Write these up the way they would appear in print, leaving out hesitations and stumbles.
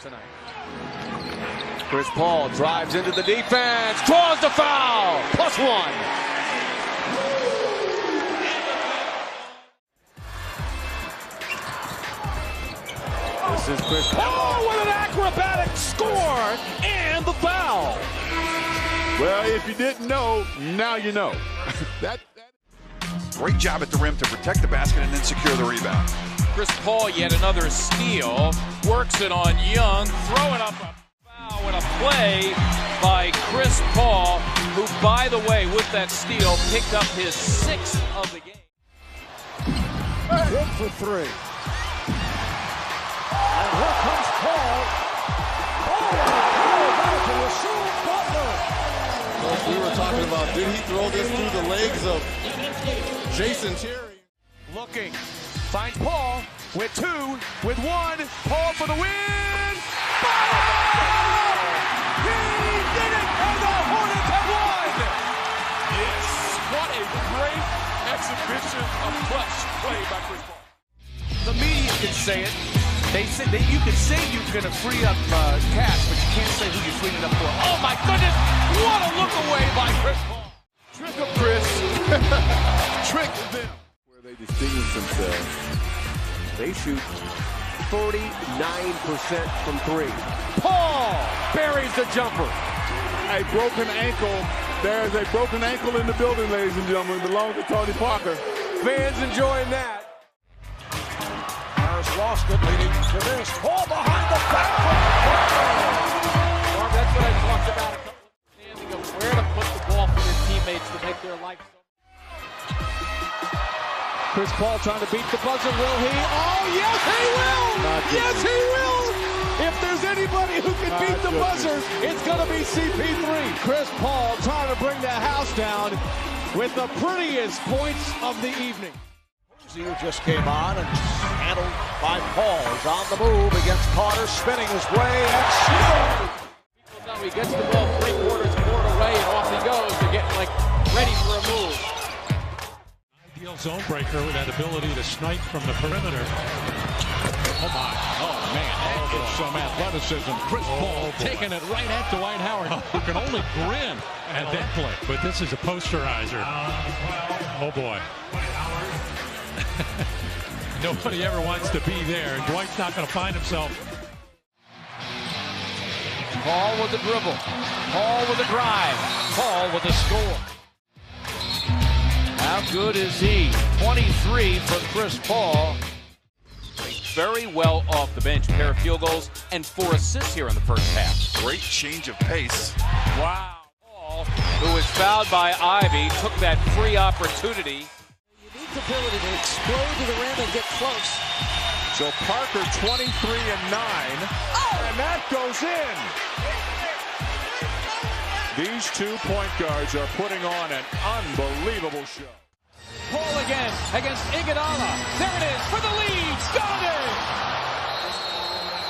tonight. Chris Paul drives into the defense, draws the foul, +1. This is Chris Paul with an acrobatic score and the foul. Well, if you didn't know, now you know. Great job at the rim to protect the basket and then secure the rebound. Chris Paul, yet another steal, works it on Young, throwing up a foul and a play by Chris Paul, who, by the way, with that steal, picked up his 6th of the game. Good for 3. And here comes Paul. We were talking about, did he throw this through the legs of Jason Terry? Looking, finds Paul with 2, with 1. Paul for the win. Ball! He did it, and the Hornets have won. Yes, what a great exhibition of clutch play by Chris Paul. The media can say it. They say that you can say you're going to free up cash, but you can't say who you're freeing it up for. Oh my goodness! What a look away by Chris Paul. Trick of Chris. Trick them. Where they distinguish themselves. They shoot 49% from 3. Paul buries the jumper. A broken ankle. There's a broken ankle in the building, ladies and gentlemen. It belongs to Tony Parker. Fans enjoying that. Lost it, leading to this. Paul behind the back. That's what I talked about. Understanding of where to put the ball for your teammates to make their life. Chris Paul trying to beat the buzzer. Will he? Oh, yes, he will. Yes, he will. If there's anybody who can beat the buzzer, it's going to be CP3. Chris Paul trying to bring the house down with the prettiest points of the evening. Who just came on and handled by Paul. He's on the move against Carter, spinning his way and shooting. Now he gets the ball 3/4 court away and off he goes to get ready for a move. Ideal zone breaker with that ability to snipe from the perimeter. Oh my! Oh man, that is some athleticism. Chris Paul taking it right at Dwight Howard, who can only grin at that play. But this is a posterizer. Oh boy. Nobody ever wants to be there, and Dwight's not going to find himself. Paul with the dribble. Paul with the drive. Paul with the score. How good is he? 23 for Chris Paul. Very well off the bench. Pair of field goals and 4 assists here in the first half. Great change of pace. Wow. Paul, who was fouled by Ivy, took that free opportunity. Ability to explode to the rim and get close. So Parker 23 and 9, and that goes in. These 2 point guards are putting on an unbelievable show. Paul again against Iguodala. There it is for the lead. Got it!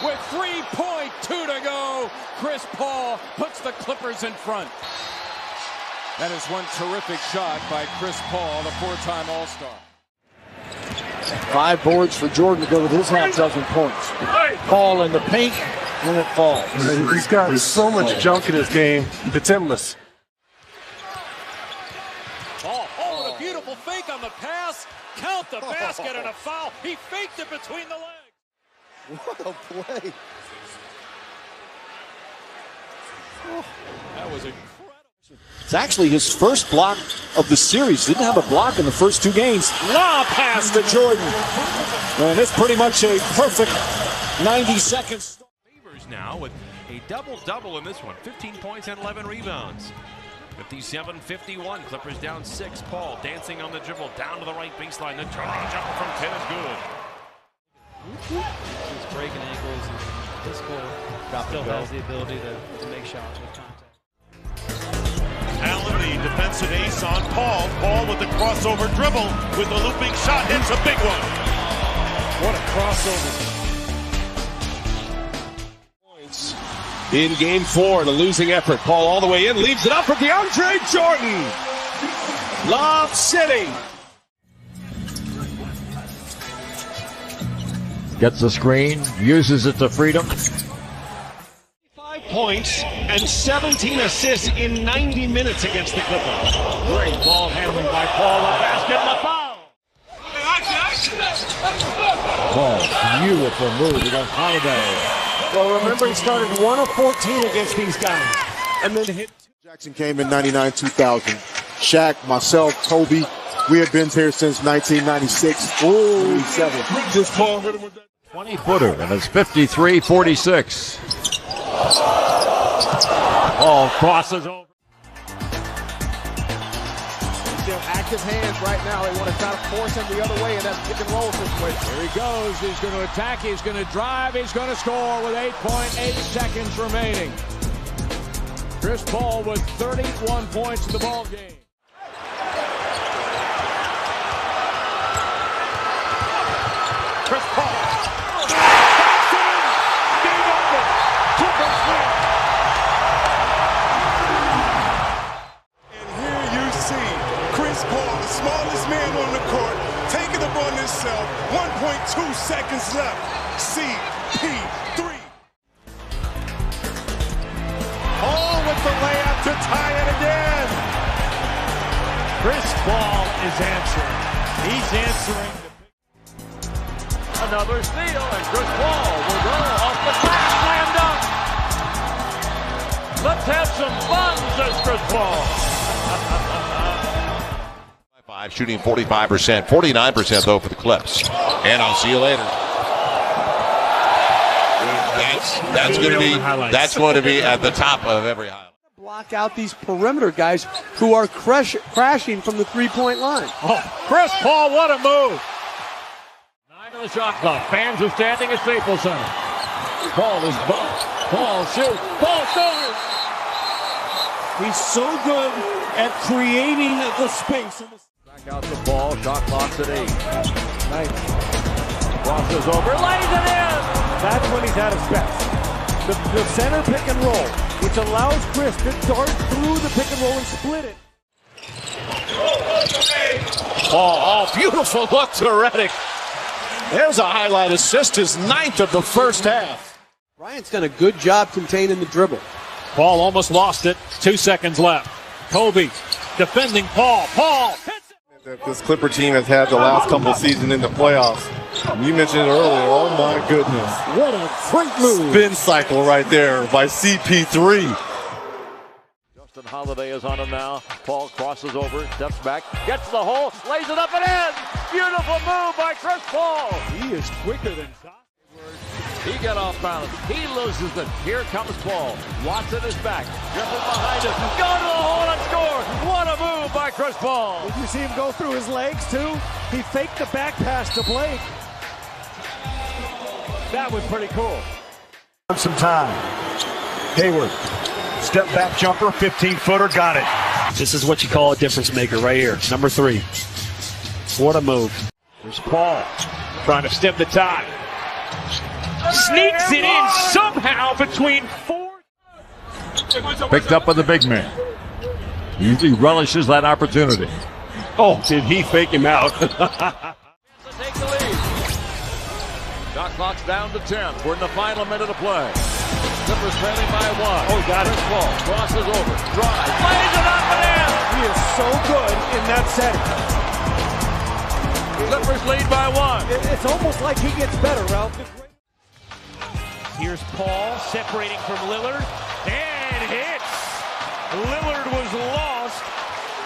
With 3.2 to go, Chris Paul puts the Clippers in front. That is one terrific shot by Chris Paul, the 4-time All-Star. 5 boards for Jordan to go with his half-dozen points. Paul in the paint, and it falls. He's got so much junk in his game, it's endless. Oh, what a beautiful fake on the pass. Count the basket and a foul. He faked it between the legs. What a play. That was incredible. It's actually his first block of the series. Didn't have a block in the first 2 games. Lob pass to Jordan. And it's pretty much a perfect 90 seconds. Favors now with a double-double in this one. 15 points and 11 rebounds. 57-51. Clippers down 6. Paul dancing on the dribble down to the right baseline. The turnaround jumper from 10 is good. He's breaking ankles and physical. Still has the ability to make shots with contact. Allen, the defensive ace on Paul. Paul with the crossover dribble with the looping shot. Hits a big one. What a crossover. In game 4, the losing effort. Paul all the way in, leaves it up for DeAndre Jordan. Lob City. Gets the screen, uses it to freedom. points and 17 assists in 90 minutes against the Clippers. Great ball handling by Paul. The basket and the foul. Paul, beautiful move against Holiday. Well, remember, he started 1 of 14 against these guys. And then hit. Jackson came in 99, 2000. Shaq, myself, Kobe. We have been here since 1996. Ooh, 7. Just Paul hit him with that 20-footer, and it's 53-46. Paul crosses over. Their active hands right now. They want to try to force him the other way in that pick and roll situation. Here he goes. He's going to attack. He's going to drive. He's going to score with 8.8 seconds remaining. Chris Paul with 31 points in the ball game. Chris Paul. Chris Paul, the smallest man on the court, taking up on himself. 1.2 seconds left. CP3. Paul with the layup to tie it again. Chris Paul is answering. He's answering. Another steal, and Chris Paul will go off the glass, slam dunk. Let's have some fun, says Chris Paul. Shooting 45%, 49% though for the Clips. And I'll see you later. That's going to be at the top of every highlight. Block out these perimeter guys who are crashing from the three-point line. Oh, Chris Paul, what a move! 9 on the shot clock. Fans are standing at Staples Center. Paul is bumped. Paul shoots. Paul scores. He's so good at creating the space. Back out the ball. Shot clock's at 8. Nice. Crosses over. Lays it in. That's when he's at his best. The center pick and roll, which allows Chris to dart through the pick and roll and split it. Paul, beautiful look to Redick. There's a highlight assist, his 9th of the first half. Bryant's done a good job containing the dribble. Paul almost lost it. 2 seconds left. Kobe defending Paul. Paul hits it. That this Clipper team has had the last couple of seasons in the playoffs. You mentioned it earlier. Oh my goodness. What a great move. Spin cycle right there by CP3. Justin Holiday is on him now. Paul crosses over, steps back, gets the hole, lays it up and in. Beautiful move by Chris Paul. He is quicker than Doc. He got off balance. He loses it. Here comes Paul. Watson is back. Dribbling behind him. Go to the hole and score. What a move by Chris Paul. Did you see him go through his legs too? He faked the back pass to Blake. That was pretty cool. Some time. Hayward. Step back jumper. 15-footer. Got it. This is what you call a difference maker right here. Number 3. What a move. There's Paul trying to stem the tide. Sneaks it in somehow between 4. Picked up by the big man. He relishes that opportunity. Oh, did he fake him out? Take the lead. Shot clock's down to 10. We're in the final minute of play. Clippers trailing by 1. Oh, got it. Paul crosses over. Drives. Lays it up and in. He is so good in that setting. Clippers lead by 1. It's almost like he gets better, Ralph. Here's Paul separating from Lillard and hits. Lillard was lost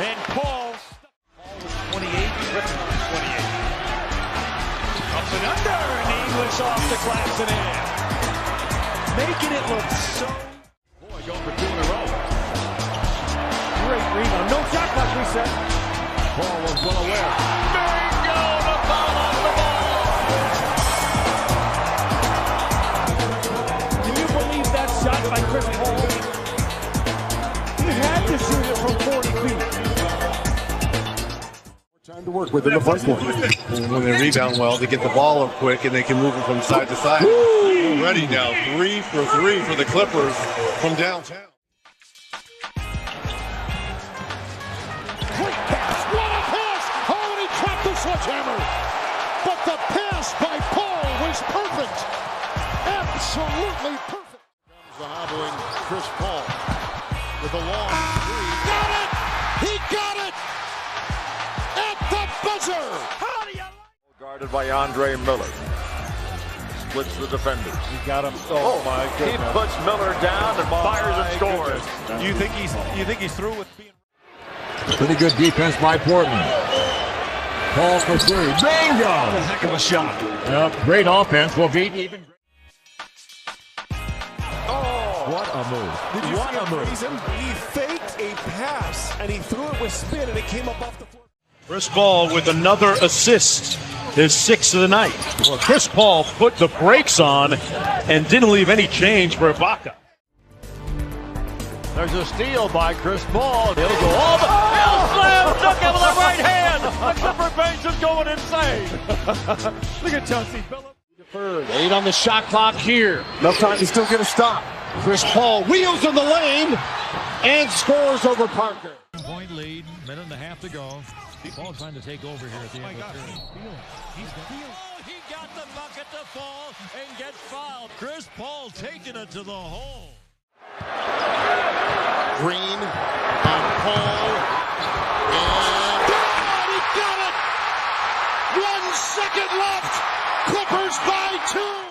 and Paul was 28. Griffin was 28. Up and under and English off the glass and in. Making it look so. Boy, going for 2 in a row. Great rebound. No shot clock reset. Paul was well aware. Bingo! The foul on the ball. Shot by Chris Paul. He had to shoot it from 40 feet. Time to work with in the first one. When they rebound well, they get the ball up quick and they can move it from side to side. Ready now. 3 for 3 for the Clippers from downtown. Great pass. What a pass. Oh, and he trapped the sledgehammer. But the pass by Paul was perfect. Absolutely perfect. The hobbling Chris Paul with a long three. Got it! He got it! At the buzzer! How do you like? Guarded by Andre Miller. Splits the defenders. He got him. Oh my goodness. He puts Miller down and fires and scores. You think he's through with being... Pretty good defense by Portland. Paul for three. Bingo! A heck of a shot. Yep, great offense. Will beat even. Oh! What a move. Did you see a reason? He faked a pass and he threw it with spin and it came up off the floor. Chris Paul with another assist, his 6th of the night. Well, Chris Paul put the brakes on and didn't leave any change for Ibaka. There's a steal by Chris Paul. He'll go all the slam dunk with the right hand. The Clipper bench is going insane. Look at Chauncey Billups. 8 on the shot clock here. No time to still get a stop. Chris Paul wheels in the lane and scores over Parker. Point lead, minute and a half to go. Paul trying to take over here at the end of the period. He got the bucket to fall and get fouled. Chris Paul taking it to the hole. Green and Paul. And he got it! 1 second left. Clippers by 2.